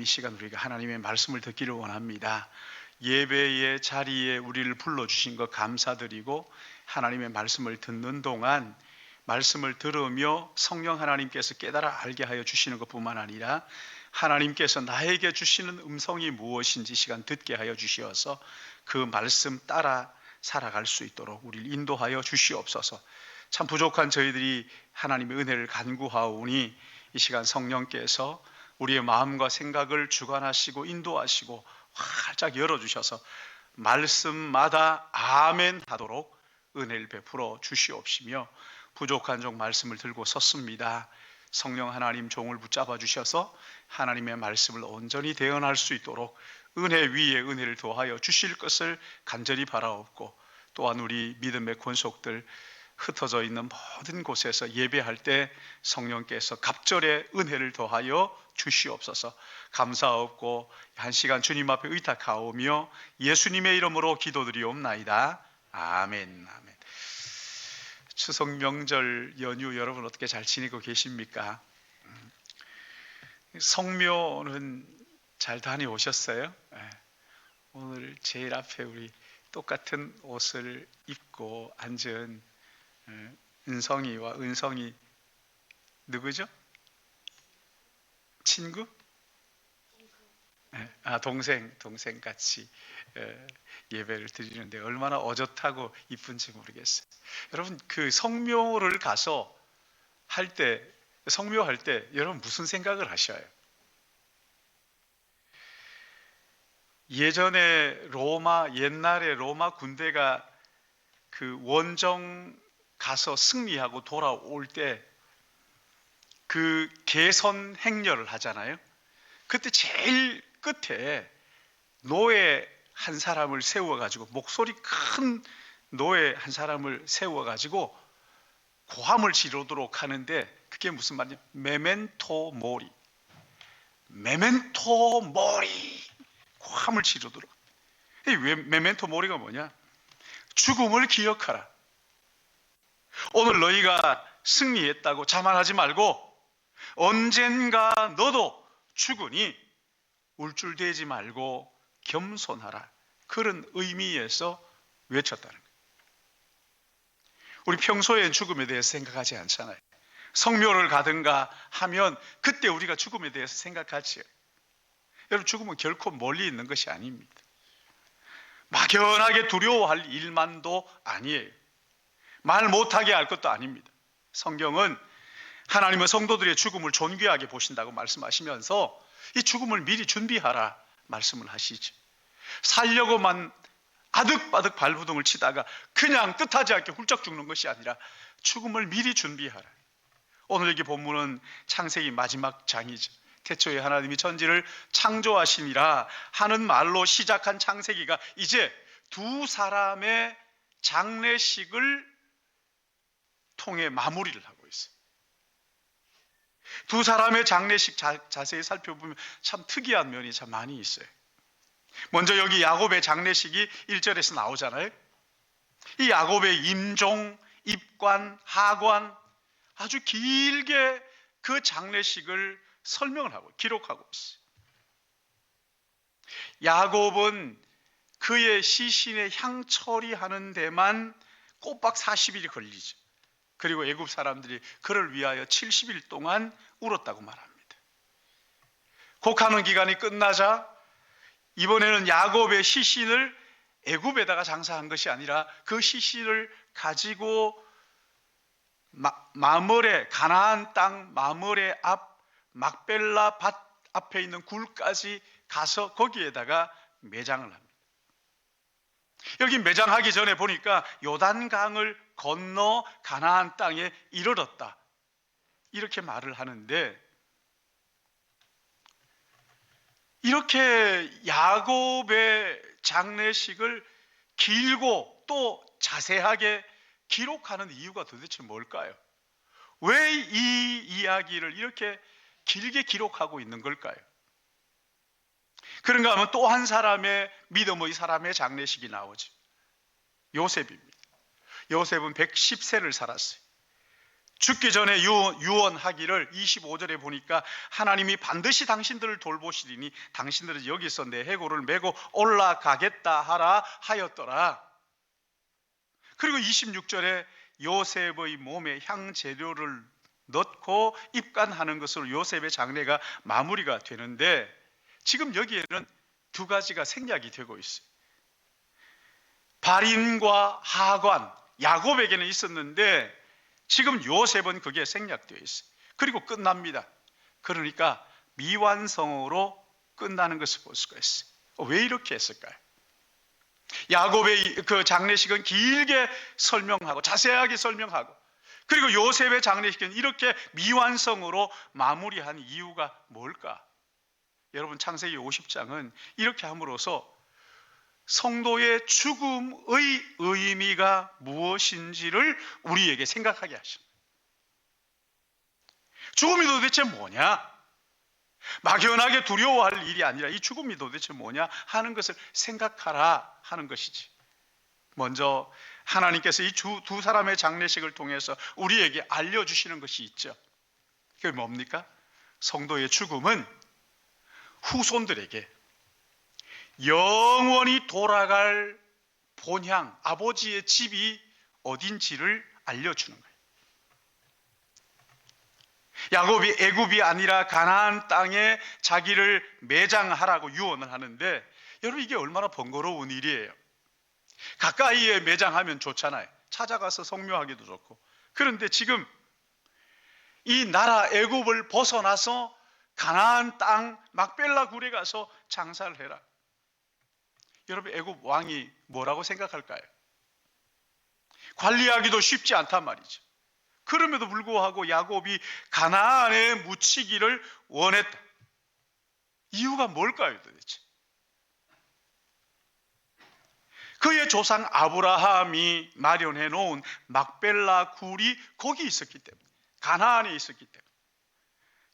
시간 우리가 하나님의 말씀을 듣기를 원합니다. 예배의 자리에 우리를 불러주신 것 감사드리고, 하나님의 말씀을 듣는 동안 말씀을 들으며 성령 하나님께서 깨달아 알게 하여 주시는 것뿐만 아니라 하나님께서 나에게 주시는 음성이 무엇인지 시간 듣게 하여 주시어서 그 말씀 따라 살아갈 수 있도록 우리를 인도하여 주시옵소서. 참 부족한 저희들이 하나님의 은혜를 간구하오니 이 시간 성령께서 우리의 마음과 생각을 주관하시고 인도하시고 활짝 열어주셔서 말씀마다 아멘 하도록 은혜를 베풀어 주시옵시며, 부족한 종 말씀을 들고 섰습니다. 성령 하나님 종을 붙잡아 주셔서 하나님의 말씀을 온전히 대언할 수 있도록 은혜 위에 은혜를 더하여 주실 것을 간절히 바라옵고, 또한 우리 믿음의 권속들 흩어져 있는 모든 곳에서 예배할 때 성령께서 갑절의 은혜를 더하여 주시옵소서. 감사하옵고 한 시간 주님 앞에 의탁하오며 예수님의 이름으로 기도드리옵나이다. 아멘. 아멘. 추석 명절 연휴 여러분 어떻게 잘 지내고 계십니까? 성묘는 잘 다녀오셨어요? 오늘 제일 앞에 우리 똑같은 옷을 입고 앉은 은성이와 은성이 누구죠? 친구? 동생 같이 예배를 드리는데 얼마나 어젓하고 이쁜지 모르겠어요. 여러분, 그 성묘를 가서 성묘할 때 여러분 무슨 생각을 하셔요? 옛날에 로마 군대가 그 원정 가서 승리하고 돌아올 때 그 개선 행렬을 하잖아요. 그때 제일 끝에 노예 한 사람을 세워가지고, 목소리 큰 노예 한 사람을 세워가지고 고함을 지르도록 하는데, 그게 무슨 말이냐? 메멘토 모리, 메멘토 모리, 고함을 지르도록. 왜 메멘토 모리가 뭐냐? 죽음을 기억하라. 오늘 너희가 승리했다고 자만하지 말고 언젠가 너도 죽으니 울줄대지 말고 겸손하라. 그런 의미에서 외쳤다는 거예요. 우리 평소엔 죽음에 대해서 생각하지 않잖아요. 성묘를 가든가 하면 그때 우리가 죽음에 대해서 생각하지요. 여러분, 죽음은 결코 멀리 있는 것이 아닙니다. 막연하게 두려워할 일만도 아니에요. 말 못하게 할 것도 아닙니다. 성경은 하나님은 성도들의 죽음을 존귀하게 보신다고 말씀하시면서 이 죽음을 미리 준비하라 말씀을 하시죠. 살려고만 아득바득 발부둥을 치다가 그냥 뜻하지 않게 훌쩍 죽는 것이 아니라 죽음을 미리 준비하라. 오늘 여기 본문은 창세기 마지막 장이죠. 태초에 하나님이 천지를 창조하시니라 하는 말로 시작한 창세기가 이제 두 사람의 장례식을 통해 마무리를 하고 있어요. 두 사람의 장례식 자세히 살펴보면 참 특이한 면이 참 많이 있어요. 먼저 여기 야곱의 장례식이 1절에서 나오잖아요. 이 야곱의 임종, 입관, 하관, 아주 길게 그 장례식을 설명을 하고 기록하고 있어요. 야곱은 그의 시신의 향 처리하는 데만 꼬박 40일이 걸리죠. 그리고 애굽 사람들이 그를 위하여 70일 동안 울었다고 말합니다. 곡하는 기간이 끝나자 이번에는 야곱의 시신을 애굽에다가 장사한 것이 아니라 그 시신을 가지고 마므레, 가나안 땅 마므레 앞 막벨라 밭 앞에 있는 굴까지 가서 거기에다가 매장을 합니다. 여기 매장하기 전에 보니까 요단강을 건너 가나안 땅에 이르렀다, 이렇게 말을 하는데, 이렇게 야곱의 장례식을 길고 또 자세하게 기록하는 이유가 도대체 뭘까요? 왜 이 이야기를 이렇게 길게 기록하고 있는 걸까요? 그런가 하면 또 한 사람의 믿음의 사람의 장례식이 나오죠. 요셉입니다. 요셉은 110세를 살았어요. 죽기 전에 유언하기를 25절에 보니까 하나님이 반드시 당신들을 돌보시리니 당신들은 여기서 내 해골을 메고 올라가겠다 하라 하였더라. 그리고 26절에 요셉의 몸에 향재료를 넣고 입간하는 것으로 요셉의 장례가 마무리가 되는데, 지금 여기에는 두 가지가 생략이 되고 있어요. 발인과 하관, 야곱에게는 있었는데 지금 요셉은 그게 생략되어 있어요. 그리고 끝납니다. 그러니까 미완성으로 끝나는 것을 볼 수가 있어요. 왜 이렇게 했을까요? 야곱의 그 장례식은 길게 설명하고 자세하게 설명하고, 그리고 요셉의 장례식은 이렇게 미완성으로 마무리한 이유가 뭘까? 여러분, 창세기 50장은 이렇게 함으로써 성도의 죽음의 의미가 무엇인지를 우리에게 생각하게 하십니다. 죽음이 도대체 뭐냐? 막연하게 두려워할 일이 아니라 이 죽음이 도대체 뭐냐 하는 것을 생각하라 하는 것이지. 먼저 하나님께서 이 두 사람의 장례식을 통해서 우리에게 알려주시는 것이 있죠. 그게 뭡니까? 성도의 죽음은 후손들에게 영원히 돌아갈 본향, 아버지의 집이 어딘지를 알려주는 거예요. 야곱이 애굽이 아니라 가나안 땅에 자기를 매장하라고 유언을 하는데, 여러분, 이게 얼마나 번거로운 일이에요. 가까이에 매장하면 좋잖아요. 찾아가서 성묘하기도 좋고. 그런데 지금 이 나라 애굽을 벗어나서 가나안 땅 막벨라 굴에 가서 장사를 해라. 여러분, 애굽 왕이 뭐라고 생각할까요? 관리하기도 쉽지 않단 말이죠. 그럼에도 불구하고 야곱이 가나안에 묻히기를 원했다. 이유가 뭘까요, 도대체? 그의 조상 아브라함이 마련해 놓은 막벨라 굴이 거기 있었기 때문에, 가나안에 있었기 때문에.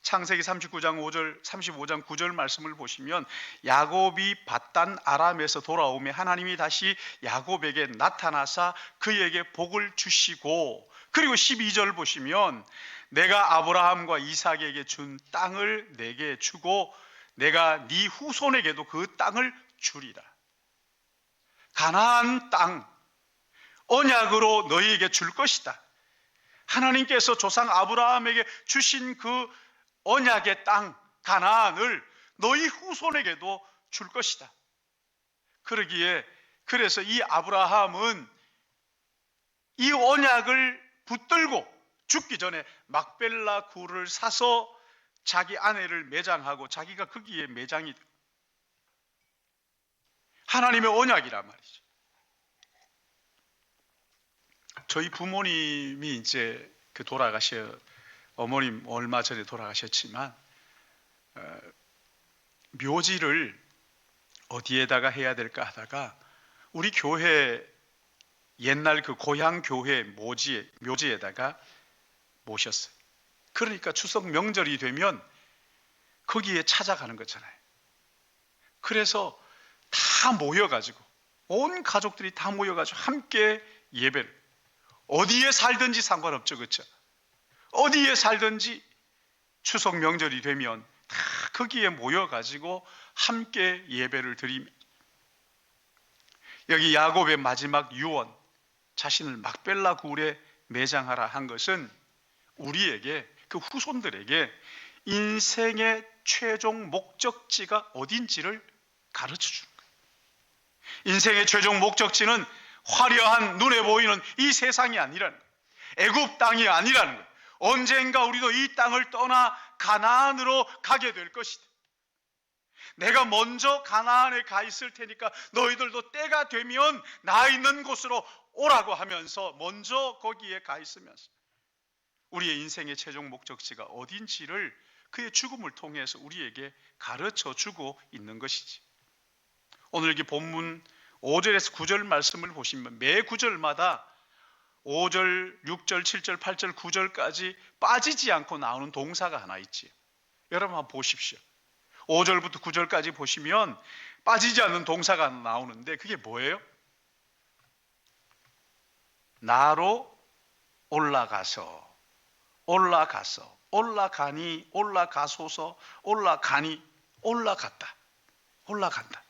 창세기 39장 5절, 35장 9절 말씀을 보시면 야곱이 밧단 아람에서 돌아오며 하나님이 다시 야곱에게 나타나사 그에게 복을 주시고, 그리고 12절 보시면 내가 아브라함과 이삭에게 준 땅을 내게 주고 내가 네 후손에게도 그 땅을 주리라. 가나안 땅, 언약으로 너희에게 줄 것이다. 하나님께서 조상 아브라함에게 주신 그 언약의 땅 가나안을 너희 후손에게도 줄 것이다. 그러기에 그래서 이 아브라함은 이 언약을 붙들고 죽기 전에 막벨라 굴을 사서 자기 아내를 매장하고 자기가 거기에 매장이 돼. 하나님의 언약이란 말이죠. 저희 부모님이 이제 어머님 얼마 전에 돌아가셨지만 묘지를 어디에다가 해야 될까 하다가 우리 교회 옛날 그 고향 교회 묘지에다가 모셨어요. 그러니까 추석 명절이 되면 거기에 찾아가는 거잖아요. 그래서 다 모여가지고 온 가족들이 다 모여가지고 함께 예배를, 어디에 살든지 상관없죠, 그렇죠? 어디에 살든지 추석 명절이 되면 다 거기에 모여가지고 함께 예배를 드리며, 여기 야곱의 마지막 유언, 자신을 막벨라 굴에 매장하라 한 것은 우리에게, 그 후손들에게 인생의 최종 목적지가 어딘지를 가르쳐 주는 거예요. 인생의 최종 목적지는 화려한 눈에 보이는 이 세상이 아니라는 거예요. 애굽 땅이 아니라는 거예요. 언젠가 우리도 이 땅을 떠나 가나안으로 가게 될 것이다. 내가 먼저 가나안에 가 있을 테니까 너희들도 때가 되면 나 있는 곳으로 오라고 하면서 먼저 거기에 가 있으면서 우리의 인생의 최종 목적지가 어딘지를 그의 죽음을 통해서 우리에게 가르쳐 주고 있는 것이지. 오늘 여기 본문 5절에서 9절 말씀을 보시면 매 구절마다 5절, 6절, 7절, 8절, 9절까지 빠지지 않고 나오는 동사가 하나 있지. 여러분 한번 보십시오. 5절부터 9절까지 보시면 빠지지 않는 동사가 하나 나오는데 그게 뭐예요? 나로 올라가서 올라가서, 올라가니, 올라가소서, 올라가니, 올라갔다, 올라간다.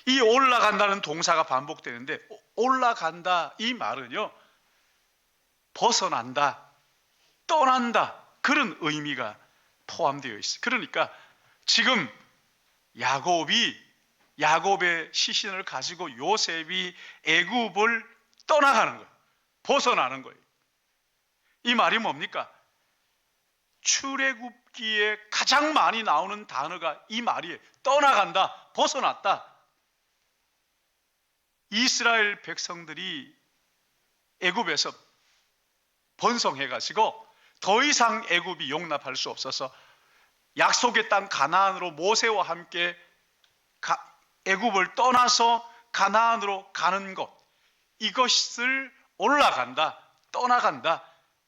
이 올라간다는 동사가 반복되는데, 올라간다 이 말은요, 벗어난다, 떠난다, 그런 의미가 포함되어 있어요. 그러니까 지금 야곱의 시신을 가지고 요셉이 애굽을 떠나가는 거예요. 벗어나는 거예요. 이 말이 뭡니까? 출애굽기에 가장 많이 나오는 단어가 이 말이에요. 떠나간다, 벗어났다. 이스라엘 백성들이 애굽에서 번성해가지고 더 이상 애굽이 용납할 수 없어서 약속의 땅 가나안으로 모세와 함께 애굽을 떠나서 가나안으로 가는 것, 이것을 올라간다, 떠나간다,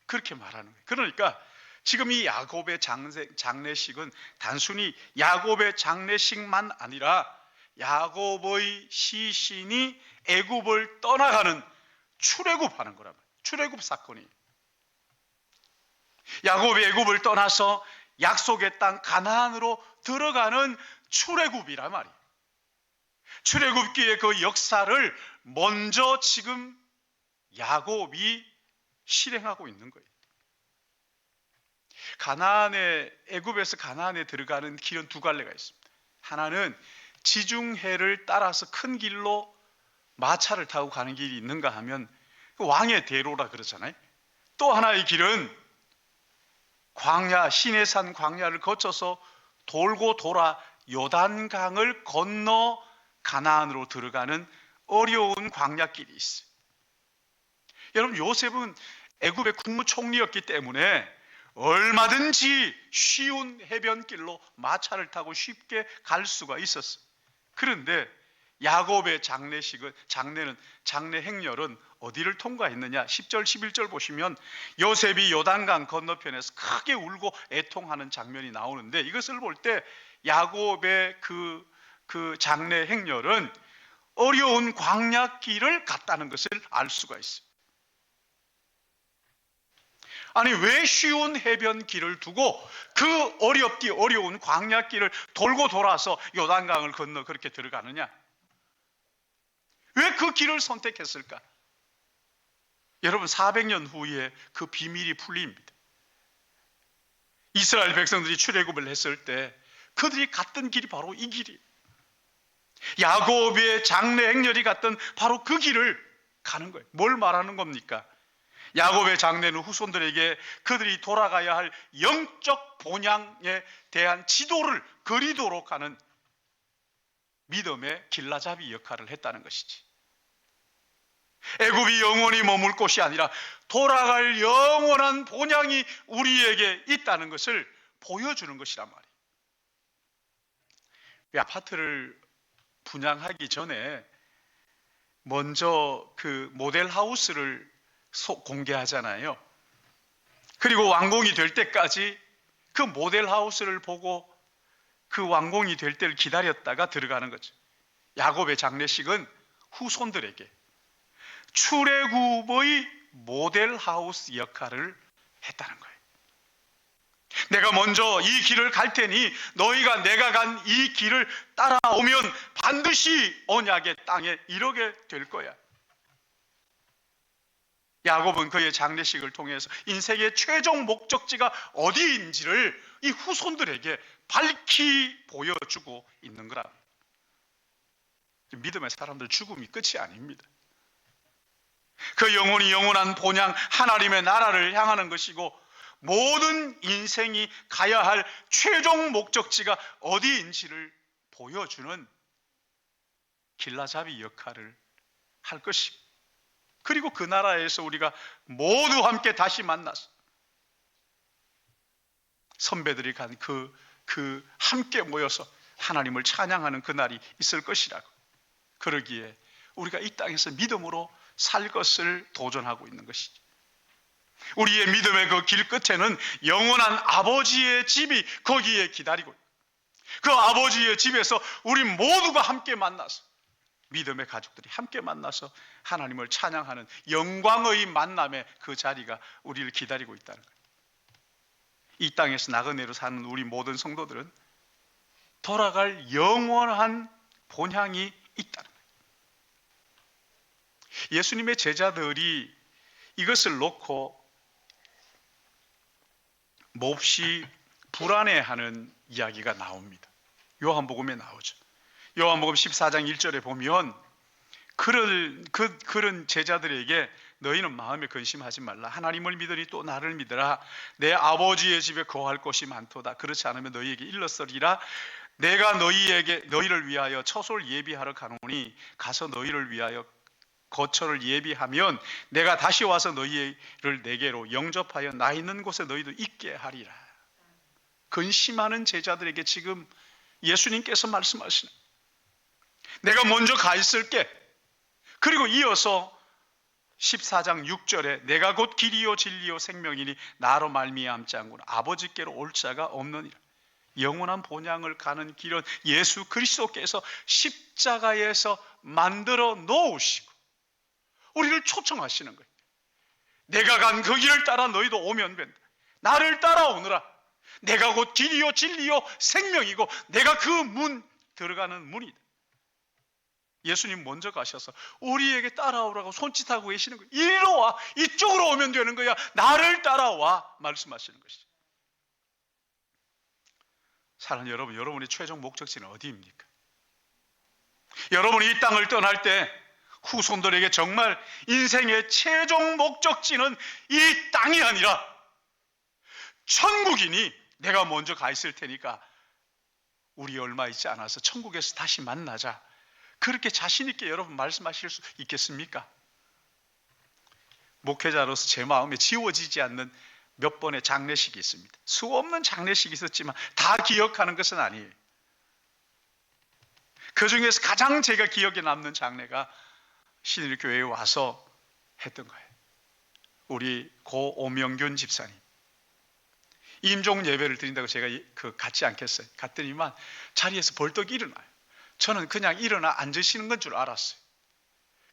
그렇게 말하는 거예요. 그러니까 지금 이 야곱의 장례식은 단순히 야곱의 장례식만 아니라 야곱의 시신이 애굽을 떠나가는 출애굽하는 거란 말이에요. 출애굽 사건이. 야곱이 애굽을 떠나서 약속의 땅 가나안으로 들어가는 출애굽이란 말이에요. 출애굽기의 그 역사를 먼저 지금 야곱이 실행하고 있는 거예요. 애굽에서 가나안에 들어가는 길은 두 갈래가 있습니다. 하나는 지중해를 따라서 큰 길로 마차를 타고 가는 길이 있는가 하면 왕의 대로라 그러잖아요. 또 하나의 길은 광야, 시내산 광야를 거쳐서 돌고 돌아 요단강을 건너 가나안으로 들어가는 어려운 광야길이 있어요. 여러분, 요셉은 애굽의 국무총리였기 때문에 얼마든지 쉬운 해변길로 마차를 타고 쉽게 갈 수가 있었어요. 그런데 야곱의 장례 행렬은 어디를 통과했느냐? 10절 11절 보시면 요셉이 요단강 건너편에서 크게 울고 애통하는 장면이 나오는데, 이것을 볼 때 야곱의 그 장례 행렬은 어려운 광야길을 갔다는 것을 알 수가 있어요. 아니, 왜 쉬운 해변길을 두고 그 어려운 광야길을 돌고 돌아서 요단강을 건너 그렇게 들어가느냐? 왜 그 길을 선택했을까? 여러분, 400년 후에 그 비밀이 풀립니다. 이스라엘 백성들이 출애굽을 했을 때 그들이 갔던 길이 바로 이 길이에요. 야곱의 장례 행렬이 갔던 바로 그 길을 가는 거예요. 뭘 말하는 겁니까? 야곱의 장례는 후손들에게 그들이 돌아가야 할 영적 본향에 대한 지도를 그리도록 하는 믿음의 길라잡이 역할을 했다는 것이지. 애굽이 영원히 머물 곳이 아니라 돌아갈 영원한 본향이 우리에게 있다는 것을 보여주는 것이란 말이에요. 아파트를 분양하기 전에 먼저 그 모델하우스를 공개하잖아요. 그리고 완공이 될 때까지 그 모델하우스를 보고 그 완공이 될 때를 기다렸다가 들어가는 거죠. 야곱의 장례식은 후손들에게 출애굽의 모델하우스 역할을 했다는 거예요. 내가 먼저 이 길을 갈 테니 너희가 내가 간 이 길을 따라오면 반드시 언약의 땅에 이르게 될 거야. 야곱은 그의 장례식을 통해서 인생의 최종 목적지가 어디인지를 이 후손들에게 밝히 보여주고 있는 거라. 믿음의 사람들 죽음이 끝이 아닙니다. 그 영혼이 영원한 본향 하나님의 나라를 향하는 것이고, 모든 인생이 가야 할 최종 목적지가 어디인지를 보여주는 길라잡이 역할을 할 것이고, 그리고 그 나라에서 우리가 모두 함께 다시 만나서 선배들이 간 그 함께 모여서 하나님을 찬양하는 그날이 있을 것이라고. 그러기에 우리가 이 땅에서 믿음으로 살 것을 도전하고 있는 것이죠. 우리의 믿음의 그 길 끝에는 영원한 아버지의 집이 거기에 기다리고, 그 아버지의 집에서 우리 모두가 함께 만나서 믿음의 가족들이 함께 만나서 하나님을 찬양하는 영광의 만남의 그 자리가 우리를 기다리고 있다는 거예요. 이 땅에서 나그네로 사는 우리 모든 성도들은 돌아갈 영원한 본향이 있다는 거예요. 예수님의 제자들이 이것을 놓고 몹시 불안해하는 이야기가 나옵니다. 요한복음에 나오죠. 요한복음 14장 1절에 보면 그런 제자들에게 너희는 마음에 근심하지 말라. 하나님을 믿으니 또 나를 믿으라. 내 아버지의 집에 거할 곳이 많도다. 그렇지 않으면 너희에게 일렀으리라. 내가 너희를 위하여 처소를 예비하러 가노니 가서 너희를 위하여 거처를 예비하면 내가 다시 와서 너희를 내게로 영접하여 나 있는 곳에 너희도 있게 하리라. 근심하는 제자들에게 지금 예수님께서 말씀하시는, 내가 먼저 가 있을게. 그리고 이어서 14장 6절에 내가 곧 길이요 진리요 생명이니 나로 말미암지 않고는 아버지께로 올 자가 없느니라. 영원한 본향을 가는 길은 예수 그리스도께서 십자가에서 만들어 놓으시고 우리를 초청하시는 거예요. 내가 간 그 길을 따라 너희도 오면 된다. 나를 따라오느라. 내가 곧 길이요 진리요 생명이고 내가 그 문, 들어가는 문이다. 예수님 먼저 가셔서 우리에게 따라오라고 손짓하고 계시는 거예요. 이리로 와. 이쪽으로 오면 되는 거야. 나를 따라와. 말씀하시는 것이죠. 사랑하는 여러분, 여러분의 최종 목적지는 어디입니까? 여러분이 이 땅을 떠날 때 후손들에게 정말 인생의 최종 목적지는 이 땅이 아니라 천국이니 내가 먼저 가 있을 테니까 우리 얼마 있지 않아서 천국에서 다시 만나자. 그렇게 자신 있게 여러분 말씀하실 수 있겠습니까? 목회자로서 제 마음에 지워지지 않는 몇 번의 장례식이 있습니다. 수없는 장례식이 있었지만 다 기억하는 것은 아니에요. 그 중에서 가장 제가 기억에 남는 장례가 신일교회에 와서 했던 거예요. 우리 고 오명균 집사님. 임종 예배를 드린다고 제가 같이 않겠어요. 갔더니만 자리에서 벌떡 일어나요. 저는 그냥 일어나 앉으시는 건 줄 알았어요.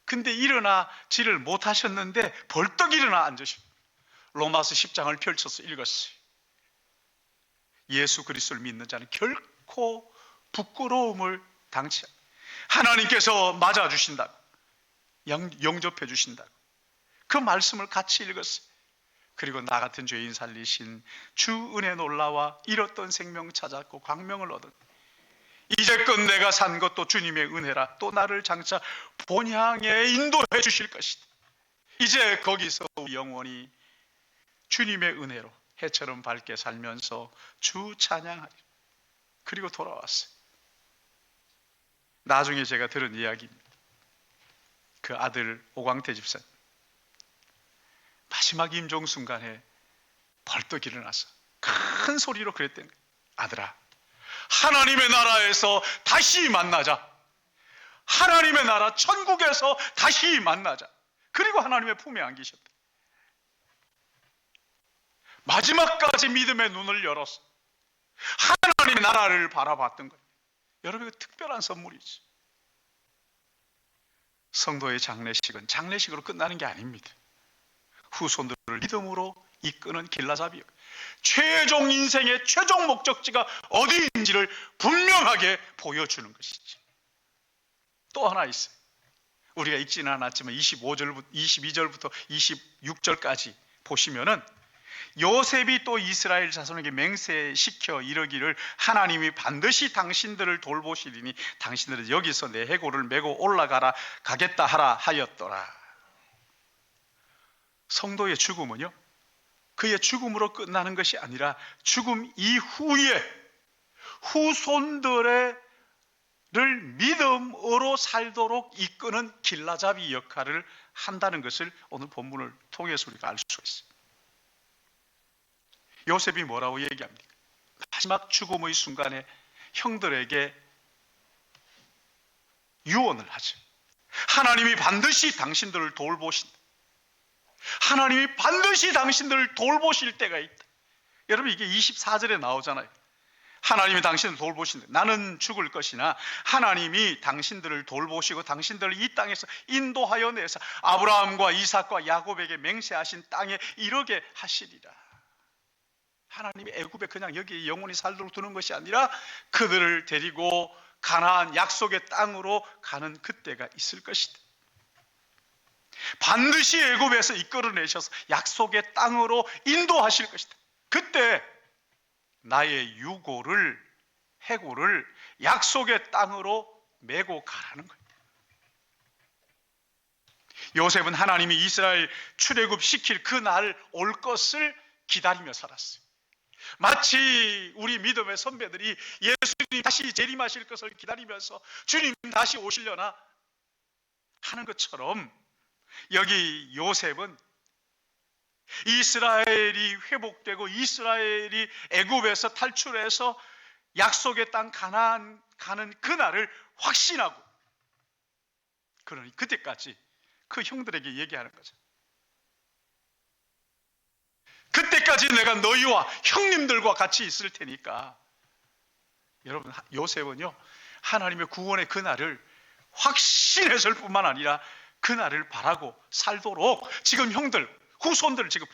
근데 일어나지를 못하셨는데 벌떡 일어나 앉으시고 로마서 10장을 펼쳐서 읽었어요. 예수 그리스도를 믿는 자는 결코 부끄러움을 당치 않아요. 하나님께서 맞아주신다고, 영접해 주신다고 그 말씀을 같이 읽었어요. 그리고 나 같은 죄인 살리신 주 은혜 놀라와 잃었던 생명 찾았고 광명을 얻은, 이제껏 내가 산 것도 주님의 은혜라. 또 나를 장차 본향에 인도해 주실 것이다. 이제 거기서 영원히 주님의 은혜로 해처럼 밝게 살면서 주 찬양하리. 그리고 돌아왔어요. 나중에 제가 들은 이야기입니다. 그 아들 오광태 집사님 마지막 임종 순간에 벌떡 일어나서 큰 소리로 그랬대요. 아들아, 하나님의 나라에서 다시 만나자. 하나님의 나라 천국에서 다시 만나자. 그리고 하나님의 품에 안기셨다. 마지막까지 믿음의 눈을 열었어. 하나님의 나라를 바라봤던 거예요. 여러분, 이거 특별한 선물이지. 성도의 장례식은 장례식으로 끝나는 게 아닙니다. 후손들을 믿음으로 이끄는 길라잡이, 최종 인생의 최종 목적지가 어디인지를 분명하게 보여주는 것이지. 또 하나 있어요. 우리가 읽지는 않았지만 22절부터 26절까지 보시면은 요셉이 또 이스라엘 자손에게 맹세시켜 이르기를 하나님이 반드시 당신들을 돌보시리니 당신들은 여기서 내 해골을 메고 올라가라 가겠다 하라 하였더라. 성도의 죽음은요, 그의 죽음으로 끝나는 것이 아니라 죽음 이후에 후손들을 믿음으로 살도록 이끄는 길라잡이 역할을 한다는 것을 오늘 본문을 통해서 우리가 알 수가 있어요. 요셉이 뭐라고 얘기합니까? 마지막 죽음의 순간에 형들에게 유언을 하죠. 하나님이 반드시 당신들을 돌보신다. 하나님이 반드시 당신들을 돌보실 때가 있다. 여러분, 이게 24절에 나오잖아요. 하나님이 당신을 돌보신다. 나는 죽을 것이나 하나님이 당신들을 돌보시고 당신들을 이 땅에서 인도하여 내서 아브라함과 이삭과 야곱에게 맹세하신 땅에 이르게 하시리라. 하나님이 애굽에 그냥 여기 영원히 살도록 두는 것이 아니라 그들을 데리고 가나안 약속의 땅으로 가는 그때가 있을 것이다. 반드시 애굽에서 이끌어내셔서 약속의 땅으로 인도하실 것이다. 그때 나의 해고를 약속의 땅으로 메고 가라는 거예요. 요셉은 하나님이 이스라엘 출애굽 시킬 그 날 올 것을 기다리며 살았어요. 마치 우리 믿음의 선배들이 예수님 다시 재림하실 것을 기다리면서 주님 다시 오시려나 하는 것처럼, 여기 요셉은 이스라엘이 회복되고 이스라엘이 애굽에서 탈출해서 약속의 땅 가나안 가는 그날을 확신하고, 그러니 그때까지 그 형들에게 얘기하는 거죠. 그때까지 내가 너희와 형님들과 같이 있을 테니까. 여러분, 요셉은요 하나님의 구원의 그날을 확신했을 뿐만 아니라 그날을 바라고 살도록 지금 형들, 후손들 지금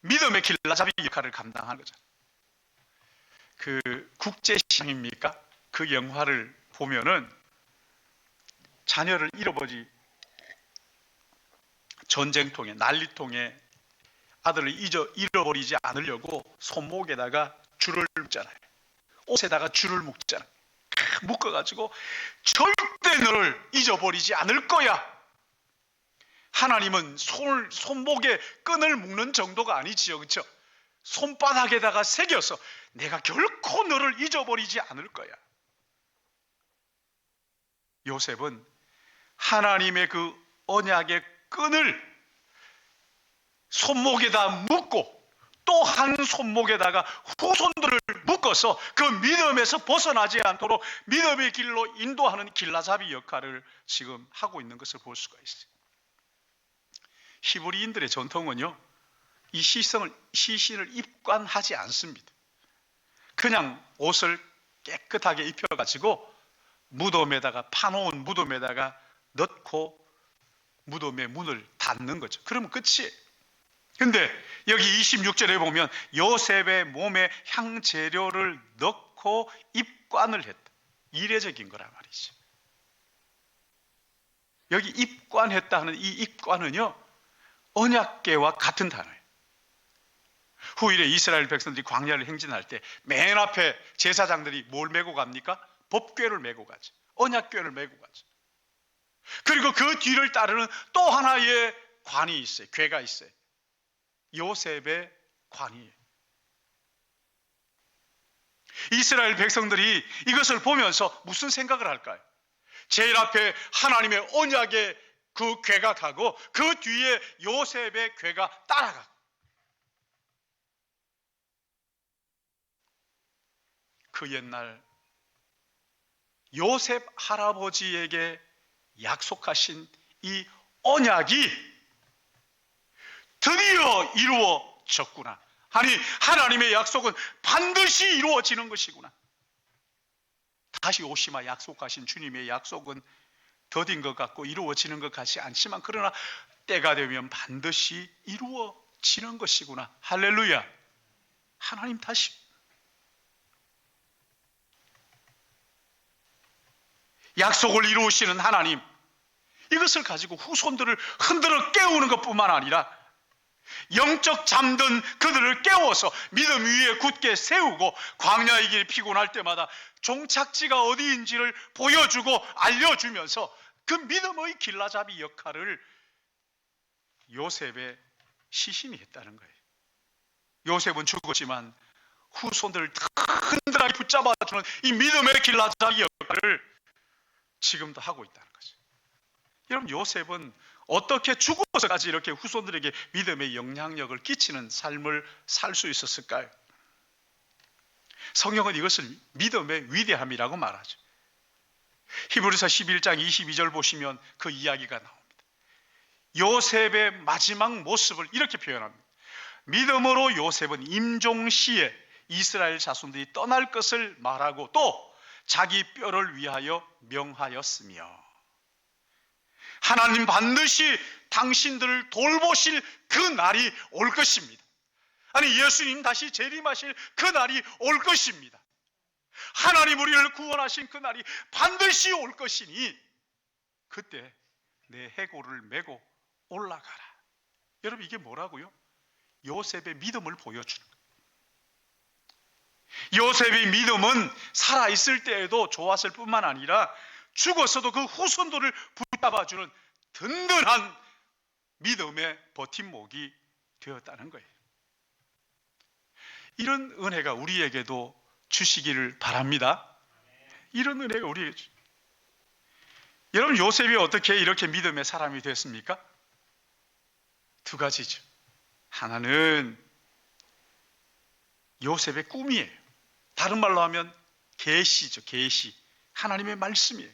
믿음의 길라잡이 역할을 감당하는 거죠. 그 국제시장입니까? 그 영화를 보면은 자녀를 잃어버리 전쟁통에 난리통에 아들을 잃어버리지 않으려고 손목에다가 줄을 묶잖아요. 옷에다가 줄을 묶잖아요. 묶어가지고 절대 너를 잊어버리지 않을 거야. 하나님은 손목에 끈을 묶는 정도가 아니지요, 그렇죠? 손바닥에다가 새겨서 내가 결코 너를 잊어버리지 않을 거야. 요셉은 하나님의 그 언약의 끈을 손목에다 묶고 또 한 손목에다가 후손들을 묶어서 그 믿음에서 벗어나지 않도록 믿음의 길로 인도하는 길라잡이 역할을 지금 하고 있는 것을 볼 수가 있어요. 히브리인들의 전통은요, 이 시신을 입관하지 않습니다. 그냥 옷을 깨끗하게 입혀가지고 무덤에다가, 파놓은 무덤에다가 넣고 무덤의 문을 닫는 거죠. 그러면 끝이에요. 근데 여기 26절에 보면 요셉의 몸에 향재료를 넣고 입관을 했다. 이례적인 거란 말이죠. 여기 입관했다 하는 이 입관은요, 언약궤와 같은 단어예요. 후일에 이스라엘 백성들이 광야를 행진할 때 맨 앞에 제사장들이 뭘 메고 갑니까? 법궤를 메고 가죠. 언약궤를 메고 가죠. 그리고 그 뒤를 따르는 또 하나의 관이 있어요. 궤가 있어요. 요셉의 관이에요. 이스라엘 백성들이 이것을 보면서 무슨 생각을 할까요? 제일 앞에 하나님의 언약의 그 궤가 가고 그 뒤에 요셉의 궤가 따라가고, 그 옛날 요셉 할아버지에게 약속하신 이 언약이 드디어 이루어졌구나. 아니, 하나님의 약속은 반드시 이루어지는 것이구나. 다시 오시마 약속하신 주님의 약속은 더딘 것 같고 이루어지는 것 같지 않지만, 그러나 때가 되면 반드시 이루어지는 것이구나. 할렐루야. 하나님 다시 약속을 이루시는 하나님, 이것을 가지고 후손들을 흔들어 깨우는 것뿐만 아니라 영적 잠든 그들을 깨워서 믿음 위에 굳게 세우고 광야의 길 피곤할 때마다 종착지가 어디인지를 보여주고 알려주면서 그 믿음의 길라잡이 역할을 요셉의 시신이 했다는 거예요. 요셉은 죽었지만 후손들을 든든하게 붙잡아주는 이 믿음의 길라잡이 역할을 지금도 하고 있다는 거죠. 여러분, 요셉은 어떻게 죽어서까지 이렇게 후손들에게 믿음의 영향력을 끼치는 삶을 살 수 있었을까요? 성경은 이것을 믿음의 위대함이라고 말하죠. 히브리서 11장 22절 보시면 그 이야기가 나옵니다. 요셉의 마지막 모습을 이렇게 표현합니다. 믿음으로 요셉은 임종시에 이스라엘 자손들이 떠날 것을 말하고 또 자기 뼈를 위하여 명하였으며 하나님 반드시 당신들을 돌보실 그 날이 올 것입니다. 아니, 예수님 다시 재림하실 그 날이 올 것입니다. 하나님 우리를 구원하신 그 날이 반드시 올 것이니 그때 내 해골을 메고 올라가라. 여러분, 이게 뭐라고요? 요셉의 믿음을 보여주는 거예요. 요셉의 믿음은 살아있을 때에도 좋았을 뿐만 아니라 죽었어도 그 후손들을 붙잡아주는 든든한 믿음의 버팀목이 되었다는 거예요. 이런 은혜가 우리에게도 주시기를 바랍니다. 이런 은혜가 우리에게 여러분, 요셉이 어떻게 이렇게 믿음의 사람이 됐습니까? 두 가지죠. 하나는 요셉의 꿈이에요. 다른 말로 하면 계시죠. 계시. 하나님의 말씀이에요.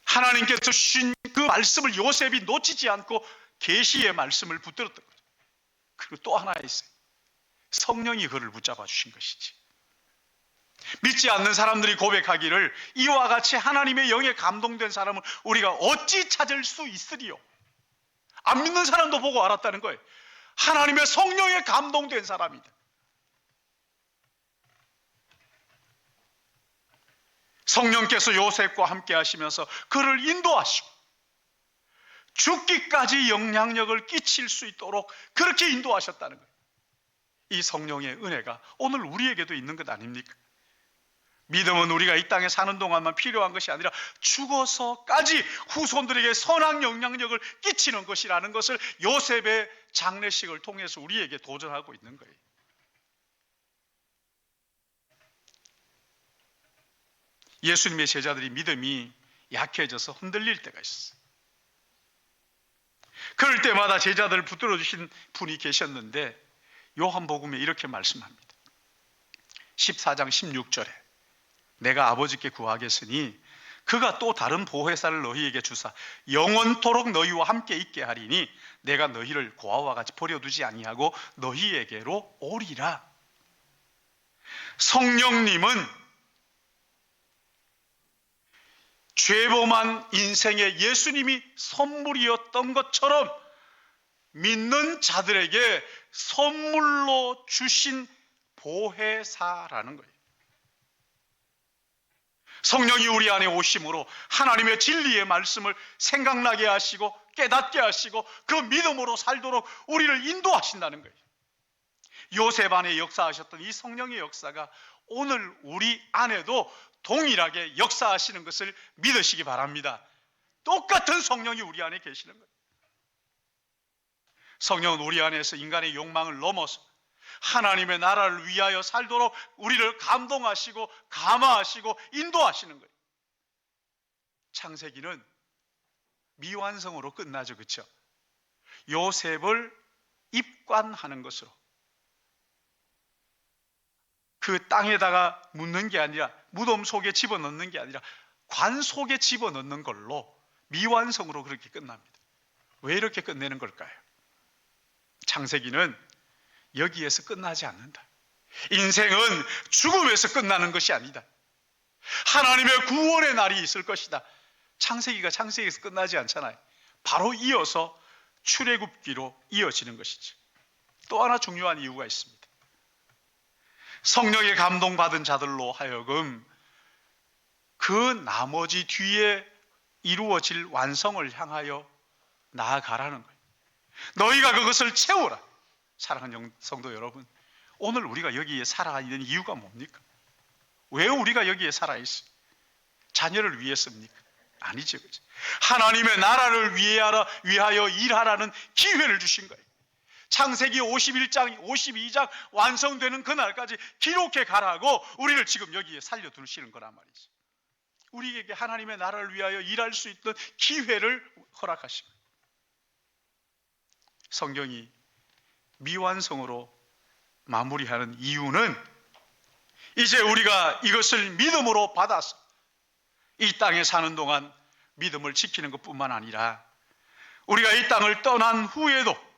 하나님께서 주신 그 말씀을 요셉이 놓치지 않고 계시의 말씀을 붙들었던 거죠. 그리고 또 하나 있어요. 성령이 그를 붙잡아 주신 것이지. 믿지 않는 사람들이 고백하기를 이와 같이 하나님의 영에 감동된 사람을 우리가 어찌 찾을 수 있으리요? 안 믿는 사람도 보고 알았다는 거예요. 하나님의 성령에 감동된 사람이다. 성령께서 요셉과 함께 하시면서 그를 인도하시고 죽기까지 영향력을 끼칠 수 있도록 그렇게 인도하셨다는 거예요. 이 성령의 은혜가 오늘 우리에게도 있는 것 아닙니까? 믿음은 우리가 이 땅에 사는 동안만 필요한 것이 아니라 죽어서까지 후손들에게 선한 영향력을 끼치는 것이라는 것을 요셉의 장례식을 통해서 우리에게 도전하고 있는 거예요. 예수님의 제자들이 믿음이 약해져서 흔들릴 때가 있었어요. 그럴 때마다 제자들을 붙들어 주신 분이 계셨는데 요한복음에 이렇게 말씀합니다. 14장 16절에 내가 아버지께 구하겠으니 그가 또 다른 보혜사를 너희에게 주사 영원토록 너희와 함께 있게 하리니 내가 너희를 고아와 같이 버려두지 아니하고 너희에게로 오리라. 성령님은 죄범한 인생에 예수님이 선물이었던 것처럼 믿는 자들에게 선물로 주신 보혜사라는 거예요. 성령이 우리 안에 오심으로 하나님의 진리의 말씀을 생각나게 하시고 깨닫게 하시고 그 믿음으로 살도록 우리를 인도하신다는 거예요. 요셉 안에 역사하셨던 이 성령의 역사가 오늘 우리 안에도 동일하게 역사하시는 것을 믿으시기 바랍니다. 똑같은 성령이 우리 안에 계시는 거예요. 성령은 우리 안에서 인간의 욕망을 넘어서 하나님의 나라를 위하여 살도록 우리를 감동하시고 감화하시고 인도하시는 거예요. 창세기는 미완성으로 끝나죠. 그렇죠? 요셉을 입관하는 것으로 그 땅에다가 묻는 게 아니라 무덤 속에 집어넣는 게 아니라 관 속에 집어넣는 걸로 미완성으로 그렇게 끝납니다. 왜 이렇게 끝내는 걸까요? 창세기는 여기에서 끝나지 않는다. 인생은 죽음에서 끝나는 것이 아니다. 하나님의 구원의 날이 있을 것이다. 창세기가 창세기에서 끝나지 않잖아요. 바로 이어서 출애굽기로 이어지는 것이죠. 또 하나 중요한 이유가 있습니다. 성령에 감동받은 자들로 하여금 그 나머지 뒤에 이루어질 완성을 향하여 나아가라는 거예요. 너희가 그것을 채우라. 사랑하는 성도 여러분, 오늘 우리가 여기에 살아있는 이유가 뭡니까? 왜 우리가 여기에 살아있어요? 자녀를 위해서입니까? 아니죠. 그렇죠? 하나님의 나라를 위하여 일하라는 기회를 주신 거예요. 창세기 51장, 52장 완성되는 그날까지 기록해 가라고 우리를 지금 여기에 살려두시는 거란 말이죠. 우리에게 하나님의 나라를 위하여 일할 수 있는 기회를 허락하신 거예요. 성경이 미완성으로 마무리하는 이유는 이제 우리가 이것을 믿음으로 받아서 이 땅에 사는 동안 믿음을 지키는 것뿐만 아니라 우리가 이 땅을 떠난 후에도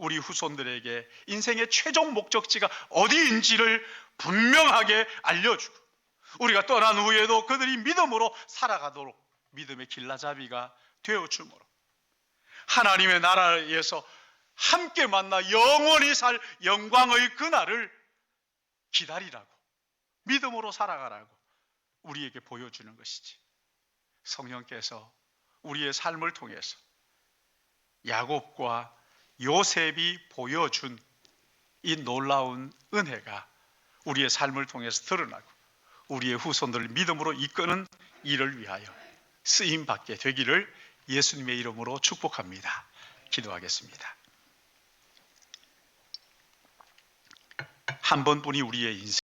우리 후손들에게 인생의 최종 목적지가 어디인지를 분명하게 알려주고, 우리가 떠난 후에도 그들이 믿음으로 살아가도록 믿음의 길라잡이가 되어주므로 하나님의 나라에서 함께 만나 영원히 살 영광의 그날을 기다리라고, 믿음으로 살아가라고 우리에게 보여주는 것이지. 성령께서 우리의 삶을 통해서 야곱과 요셉이 보여준 이 놀라운 은혜가 우리의 삶을 통해서 드러나고 우리의 후손들을 믿음으로 이끄는 일을 위하여 쓰임받게 되기를 예수님의 이름으로 축복합니다. 기도하겠습니다. 한 번뿐이 우리의 인생